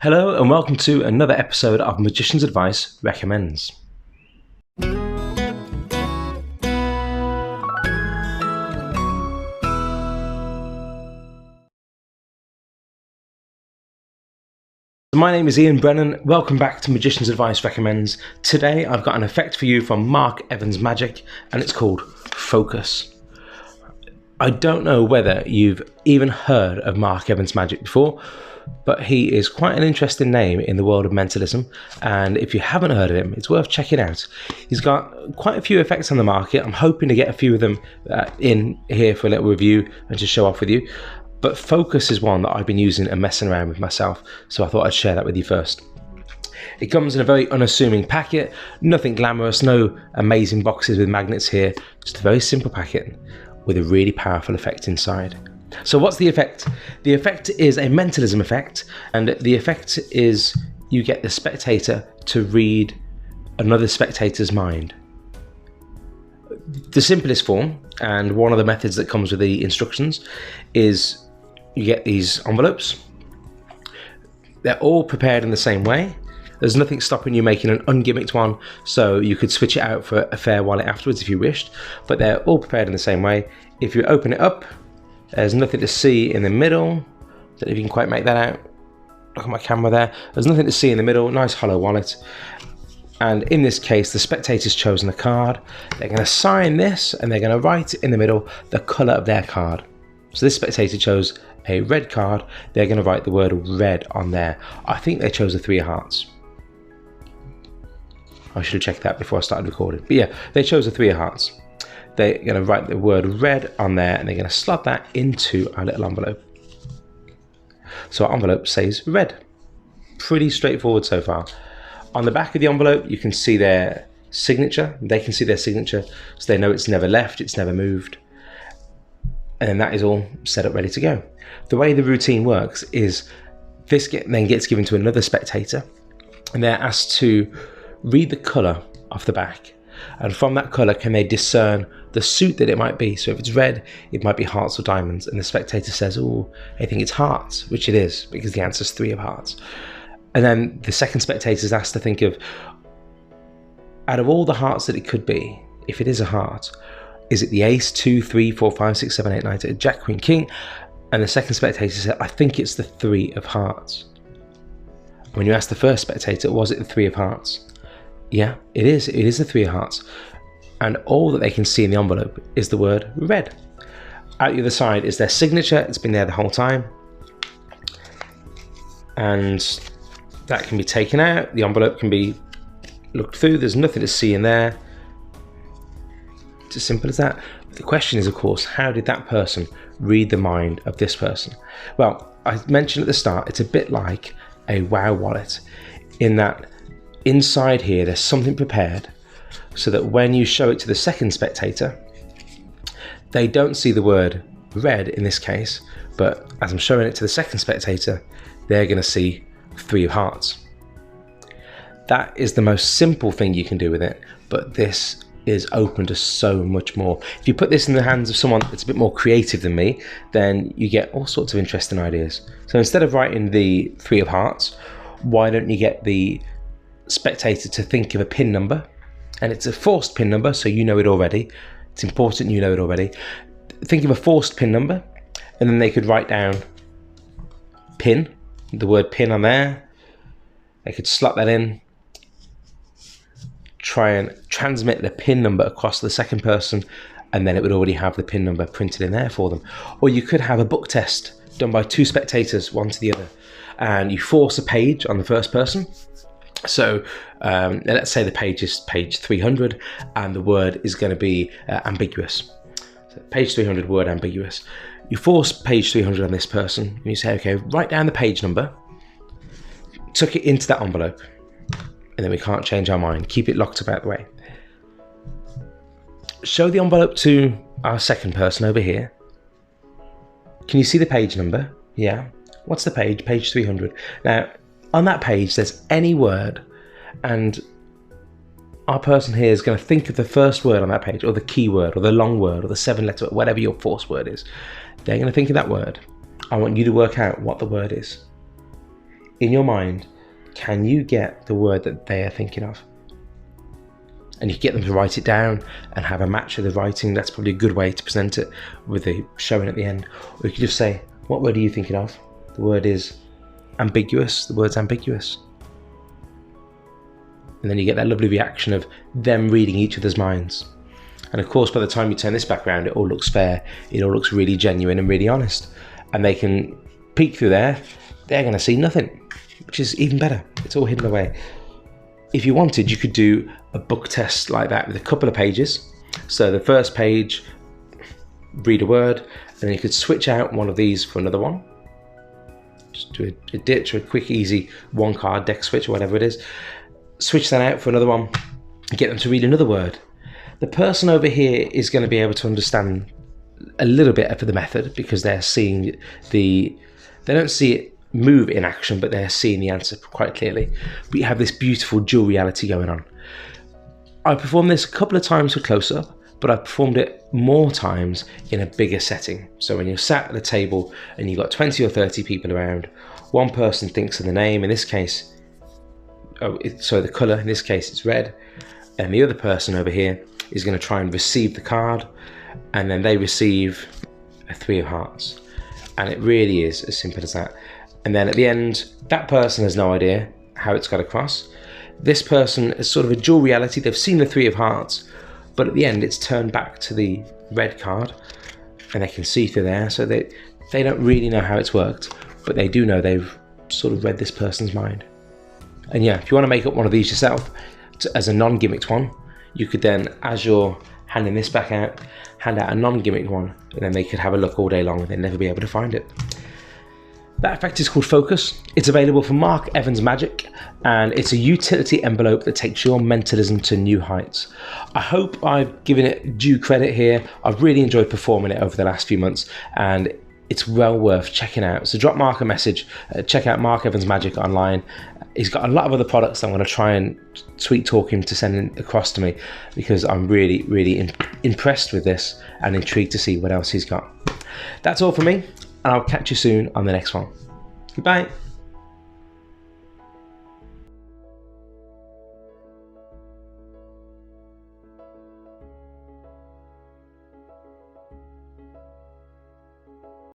Hello and welcome to another episode of Magician's Advice Recommends. My name is Ian Brennan. Welcome back to Magician's Advice Recommends. Today I've got an effect for you from Mark Evans Magic and it's called Focus. I don't know whether you've even heard of Mark Evans Magic before, but he is quite an interesting name in the world of mentalism, and if you haven't heard of him, it's worth checking out. He's got quite a few effects on the market. I'm hoping to get a few of them in here for a little review and to show off with you, but Focus is one that I've been using and messing around with myself, so I thought I'd share that with you first. It comes in a very unassuming packet, nothing glamorous, no amazing boxes with magnets here, just a very simple packet with a really powerful effect inside. So what's the effect? The effect is a mentalism effect, and the effect is you get the spectator to read another spectator's mind. The simplest form, and one of the methods that comes with the instructions, is you get these envelopes. They're all prepared in the same way. There's nothing stopping you making an ungimmicked one, so you could switch it out for a fair wallet afterwards if you wished, but they're all prepared in the same way. If you open it up, there's nothing to see in the middle. Don't know if you can quite make that out. Look at my camera there. There's nothing to see in the middle, nice hollow wallet. And in this case, the spectator's chosen a card. They're going to sign this and they're going to write in the middle the colour of their card. So this spectator chose a red card. They're going to write the word red on there. I think they chose a 3 of hearts. I should have checked that before I started recording. But yeah, they chose a 3 of hearts. They're going to write the word red on there and they're going to slot that into our little envelope. So our envelope says red. Pretty straightforward so far. On the back of the envelope, you can see their signature. They can see their signature, so they know it's never left, it's never moved. And then that is all set up, ready to go. The way the routine works is this then gets given to another spectator, and they're asked to read the colour off the back. And from that colour, can they discern the suit that it might be? So if it's red, it might be hearts or diamonds. And the spectator says, oh, I think it's hearts, which it is, because the answer is 3 of hearts. And then the second spectator is asked to think of, out of all the hearts that it could be, if it is a heart, is it the ace, 2, 3, 4, 5, 6, 7, 8, 9, 10, jack, queen, king? And the second spectator said, I think it's the 3 of hearts. When you ask the first spectator, was it the 3 of hearts? Yeah, it is. It is the 3 of hearts. And all that they can see in the envelope is the word red. Out the other side is their signature. It's been there the whole time. And that can be taken out. The envelope can be looked through. There's nothing to see in there. It's as simple as that. The question is, of course, how did that person read the mind of this person? Well, I mentioned at the start, it's a bit like a WoW wallet in that inside here, there's something prepared so that when you show it to the second spectator, they don't see the word red in this case, but as I'm showing it to the second spectator, they're going to see 3 of hearts. That is the most simple thing you can do with it, but this is open to so much more. If you put this in the hands of someone that's a bit more creative than me, then you get all sorts of interesting ideas. So instead of writing the 3 of hearts, why don't you get the spectator to think of a pin number, and it's a forced pin number, so you know it already. It's important you know it already. Think of a forced pin number, and then they could write down pin, the word pin on there. They could slot that in, try and transmit the pin number across to the second person, and then it would already have the pin number printed in there for them. Or you could have a book test done by 2 spectators, one to the other, and you force a page on the first person. So let's say the page is page 300 and the word is going to be ambiguous. So page 300, word ambiguous. You force page 300 on this person and you say, okay, write down the page number, tuck it into that envelope, and then we can't change our mind. Keep it locked about the way. Show the envelope to our second person over here. Can you see the page number? Yeah. What's the page? Page 300. Now, on that page, there's any word, and our person here is going to think of the first word on that page, or the key word, or the long word, or the 7-letter, whatever your force word is. They're going to think of that word. I want you to work out what the word is. in your mind, can you get the word that they are thinking of? And you get them to write it down and have a match of the writing. That's probably a good way to present it with the showing at the end. Or you could just say, what word are you thinking of? The word is ambiguous. The word's ambiguous. And then you get that lovely reaction of them reading each other's minds. And of course, by the time you turn this back around, it all looks fair. It all looks really genuine and really honest. And they can peek through there. They're going to see nothing, which is even better. It's all hidden away. If you wanted, you could do a book test like that with a couple of pages. So the first page, read a word, and then you could switch out one of these for another one. Just do a ditch or a quick, easy one card deck switch or whatever it is. Switch that out for another one, get them to read another word. The person over here is going to be able to understand a little bit of the method because they're seeing they don't see it move in action, but they're seeing the answer quite clearly. But you have this beautiful dual reality going on. I performed this a couple of times for close-up, but I performed it more times in a bigger setting. So when you're sat at a table and you've got 20 or 30 people around, one person thinks of the name, in this case, the colour, in this case it's red, and the other person over here is going to try and receive the card, and then they receive a 3 of hearts. And it really is as simple as that. And then at the end, that person has no idea how it's got across. This person is sort of a dual reality. They've seen the 3 of hearts, but at the end it's turned back to the red card and they can see through there. So they don't really know how it's worked, but they do know they've sort of read this person's mind. And yeah, if you want to make up one of these yourself as a non-gimmicked one, you could then, as you're handing this back out, hand out a non-gimmicked one, and then they could have a look all day long and they'd never be able to find it. That effect is called Focus. It's available from Mark Evans Magic, and it's a utility envelope that takes your mentalism to new heights. I hope I've given it due credit here. I've really enjoyed performing it over the last few months, and it's well worth checking out. So drop Mark a message, check out Mark Evans Magic online. He's got a lot of other products I'm going to try and sweet talk him to send across to me, because I'm really, really impressed with this and intrigued to see what else he's got. That's all for me, and I'll catch you soon on the next one. Goodbye.